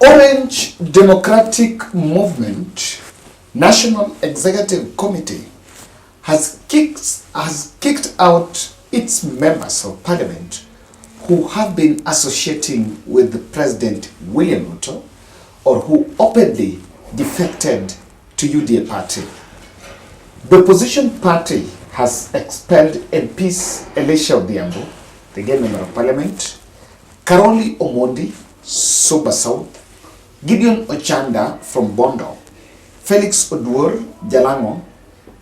Orange Democratic Movement National Executive Committee has kicked out its members of parliament who have been associating with President William Ruto or who openly defected to UDA party. The opposition party has expelled MPs Elisha Odhiambo, the again member of parliament, Karoli Omondi, Suba South, Gideon Ochanda from Bondo, Felix Oduor, Jalan'go,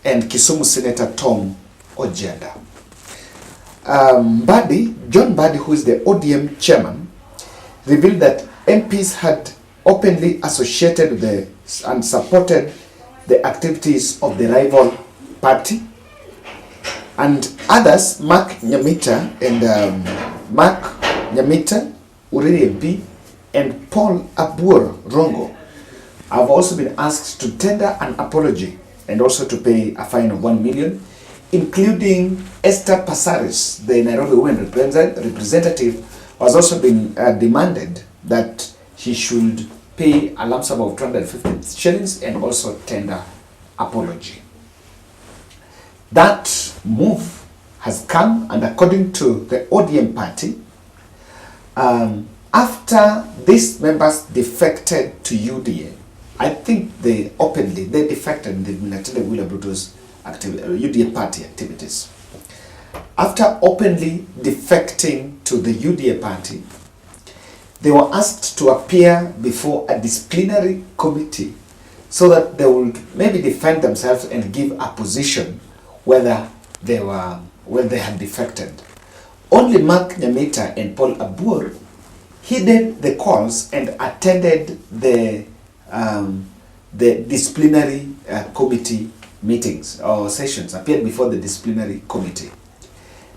and Kisumu Senator Tom Ojienda. John Badi, who is the ODM chairman, revealed that MPs had openly associated and supported the activities of the rival party, and others, Mark Nyamita Uriri MP, and Paul Oduor Rongo, have also been asked to tender an apology and also to pay a fine of 1 million, including Esther Passaris, the Nairobi women representative, has also been demanded that he should pay a lump sum of 250 shillings and also tender apology. That move has come, and according to the ODM party, after these members defected to UDA, I think they defected and they've been attending William Ruto's UDA party activities. After openly defecting to the UDA party, they were asked to appear before a disciplinary committee so that they would maybe defend themselves and give a position whether they had defected. Only Mark Nyamita and Paul Oduor heeded the calls and attended the disciplinary committee meetings or sessions, appeared before the disciplinary committee.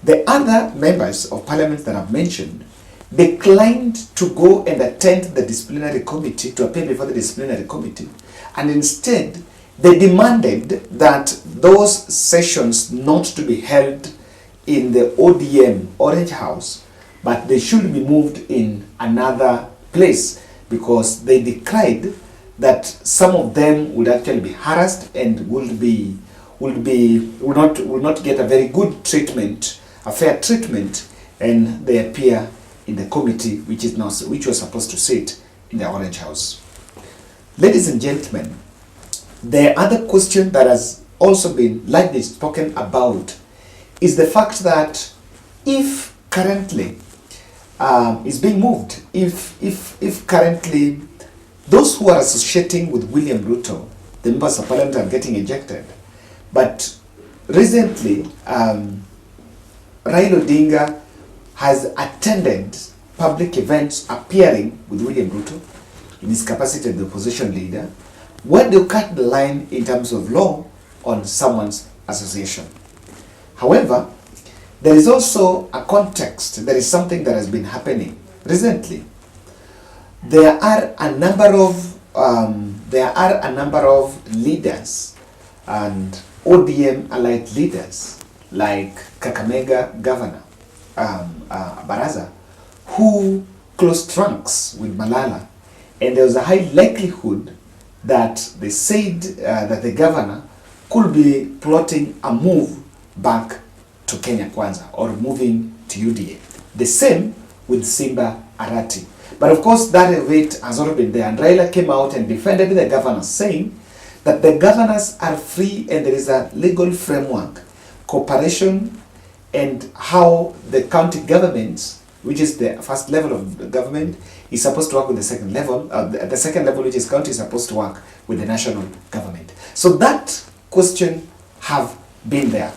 The other members of parliament that I've mentioned declined to go and attend the disciplinary committee, to appear before the disciplinary committee, and instead they demanded that those sessions not to be held in the ODM Orange House, but they should be moved in another place, because they declared that some of them would actually be harassed and will not get a very good treatment, a fair treatment, and they appear in the committee which was supposed to sit in the Orange House. Ladies and gentlemen, the other question that has also been lightly spoken about is the fact that if currently is being moved, if currently those who are associating with William Ruto, the members of parliament, are getting ejected, but recently Raila Odinga has attended public events appearing with William Ruto in his capacity as the opposition leader, where do you cut the line in terms of law on someone's association? However, there is also a context. There is something that has been happening recently. There are a number of leaders and ODM allied leaders like Kakamega Governor Baraza, who closed trunks with Malala, and there was a high likelihood that they said that the governor could be plotting a move back to Kenya Kwanza, or moving to UDA. The same with Simba Arati. But of course, that debate has already been there, and Raila came out and defended the governor, saying that the governors are free and there is a legal framework, cooperation, and how the county government, which is the first level of the government, is supposed to work with the second level. The second level, which is county, is supposed to work with the national government. So that question have been there.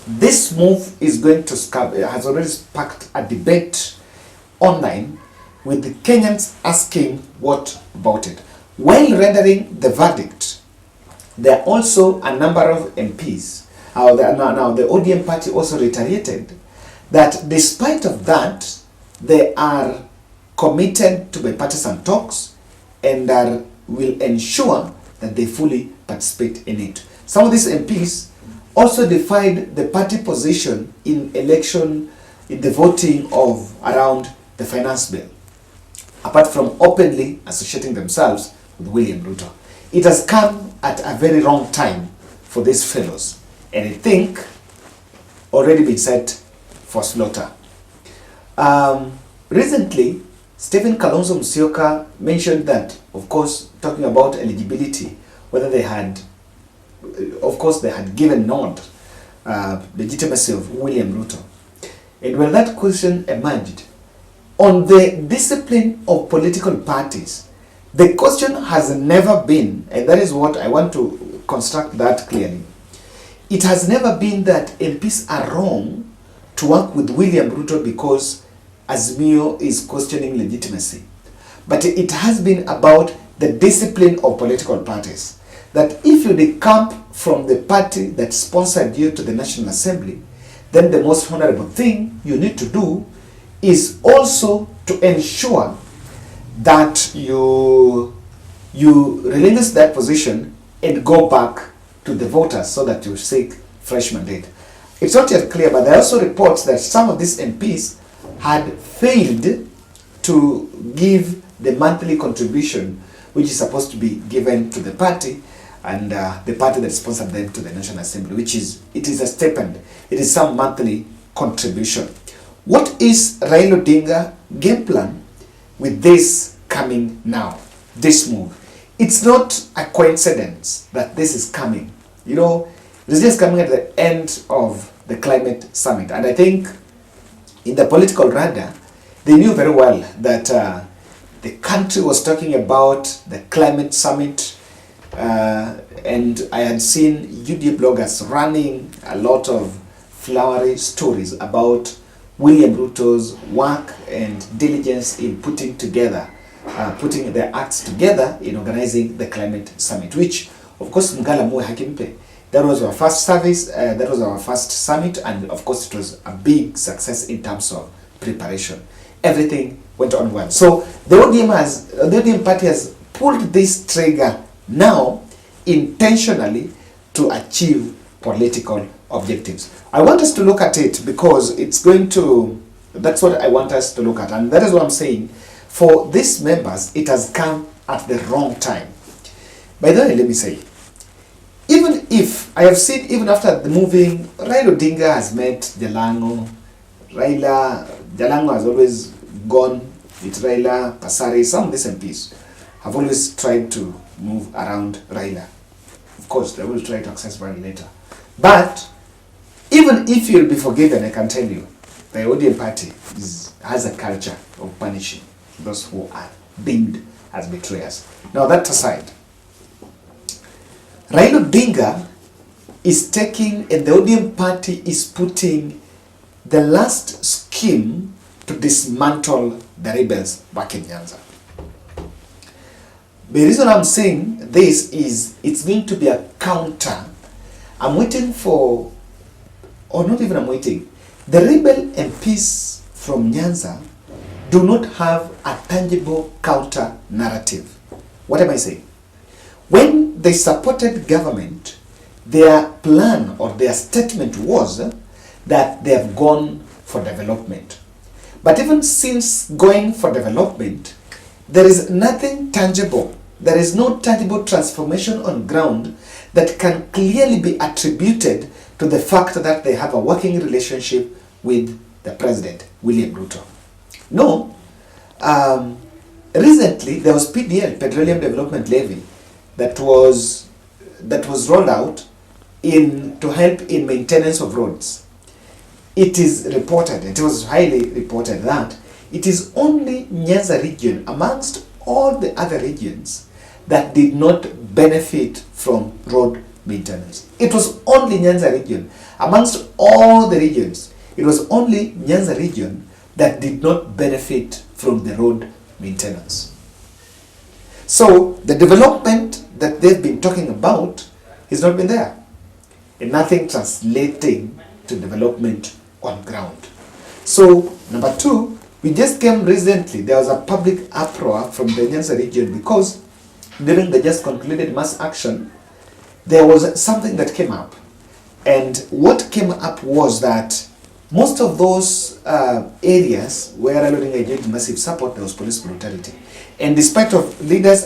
This move is has already sparked a debate online, with the Kenyans asking what about it. While rendering the verdict, there are also a number of MPs. Now the ODM party also reiterated that despite of that, they are committed to bipartisan talks and will ensure that they fully participate in it. Some of these MPs also defied the party position in the voting of around the finance bill. apart from openly associating themselves with William Ruto. It has come at a very wrong time for these fellows, and I think already been set for slaughter. Recently, Stephen Kalonzo Musyoka mentioned that, of course, talking about eligibility, whether they had, of course, they had given nod legitimacy of William Ruto. And when that question emerged, on the discipline of political parties, the question has never been, and that is what I want to construct that clearly, it has never been that MPs are wrong to work with William Ruto because Azimio is questioning legitimacy. But it has been about the discipline of political parties. That if you decamp from the party that sponsored you to the National Assembly, then the most honorable thing you need to do is also to ensure that you relinquish that position and go back to the voters so that you seek fresh mandate. It's not yet clear, but there are also reports that some of these MPs had failed to give the monthly contribution which is supposed to be given to the party and the party that sponsored them to the National Assembly, it is a stipend. It is some monthly contribution. What is Raila Odinga game plan with this coming now, this move? It's not a coincidence that this is coming. You know, this is coming at the end of the climate summit. And I think in the political radar, they knew very well that the country was talking about the climate summit. And I had seen UD bloggers running a lot of flowery stories about William Ruto's work and diligence in putting their acts together in organizing the climate summit, which, of course, Mgala Mwe Hakimpe, that was our first service, that was our first summit, and of course it was a big success in terms of preparation. Everything went on well. So the ODM party has pulled this trigger now intentionally to achieve political objectives. I want us to look at it because that's what I want us to look at, and that is what I'm saying. For these members, it has come at the wrong time. By the way, let me say, even if I have seen, even after the moving, Raila Odinga has met Jalan'go. Jalan'go has always gone with Raila, Pasari. Some of these MPs have always tried to move around Raila. Of course, they will try to access Raila later. But even if you'll be forgiven, I can tell you, the ODM party has a culture of punishing those who are deemed as betrayers. Now that aside, Raila Odinga is taking, and the ODM party is putting the last scheme to dismantle the rebels back in Nyanza. The reason I'm saying this is it's going to be a counter. I'm waiting for, or not even I'm waiting, the rebel MPs from Nyanza do not have a tangible counter narrative. What am I saying? When they supported government, their plan or their statement was that they have gone for development. But even since going for development, there is nothing tangible. There is no tangible transformation on ground that can clearly be attributed to the fact that they have a working relationship with the president, William Ruto. No. Recently, there was PDL, Petroleum Development Levy, that was rolled out to help in maintenance of roads. It is reported, it was highly reported that it is only Nyanza region amongst all the other regions that did not benefit from road maintenance. It was only Nyanza region amongst all the regions. It was only Nyanza region that did not benefit from the road maintenance. So the development that they've been talking about has not been there, and nothing translating to development on ground. So number two, we just came recently, there was a public uproar from the Nyanza region because during the just concluded mass action, there was something that came up. And what came up was that most of those areas where Raila Odinga enjoyed massive support, there was police brutality. And despite of leaders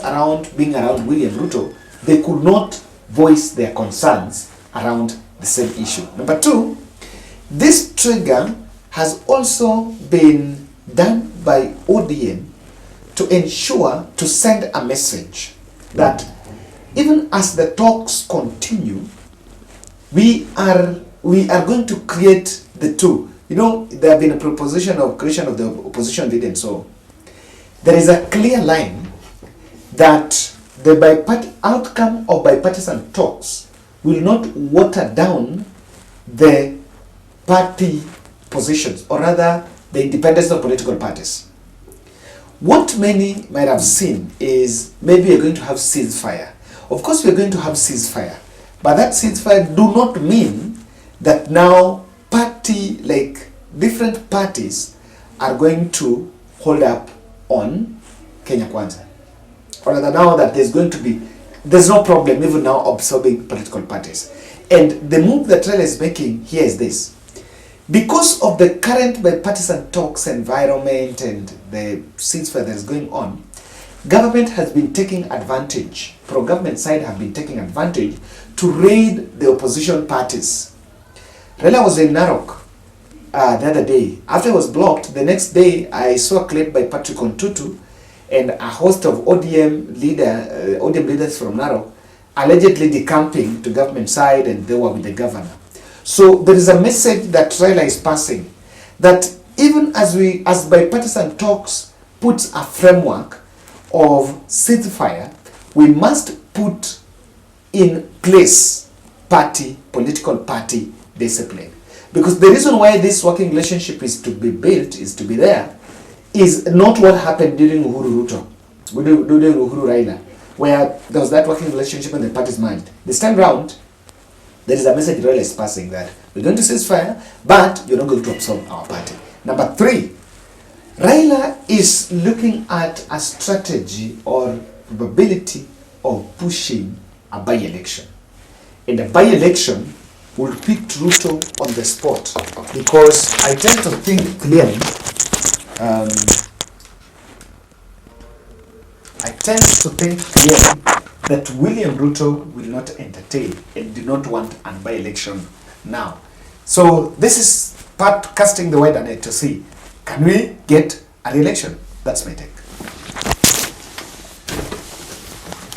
being around William Ruto, they could not voice their concerns around the same issue. Number two, this trigger has also been done by ODM to ensure, to send a message that even as the talks continue, we are going to create the two. You know, there have been a proposition of creation of the opposition leader and so on. There is a clear line that the outcome of bipartisan talks will not water down the party positions, or rather the independence of political parties. What many might have seen is maybe we're going to have ceasefire. Of course we're going to have ceasefire, but that ceasefire do not mean that now different parties are going to hold up on Kenya Kwanza. Or rather now that there's no problem even now absorbing political parties. And the move that Raila is making here is this. Because of the current bipartisan talks environment and the ceasefire that is going on, government has been taking advantage, pro-government side have been taking advantage to raid the opposition parties. Raila was in Narok the other day. After it was blocked, the next day I saw a clip by Patrick Ontutu and a host of ODM leaders from Narok allegedly decamping to government side, and they were with the governor. So there is a message that Raila is passing, that even as bipartisan talks puts a framework of ceasefire, we must put in place political party discipline. Because the reason why this working relationship is to be built, is to be there, is not what happened during Uhuru Raila, where there was that working relationship and the parties merged. This time round, there is a message Raila is passing that we're going to ceasefire, but you're not going to absorb our party. Number three, Raila is looking at a strategy or probability of pushing a by-election. And a by-election will put Ruto on the spot, because I tend to think clearly, that William Ruto will not entertain and do not want a by-election now. So this is part casting the wide net to see, can we get a re-election? That's my take.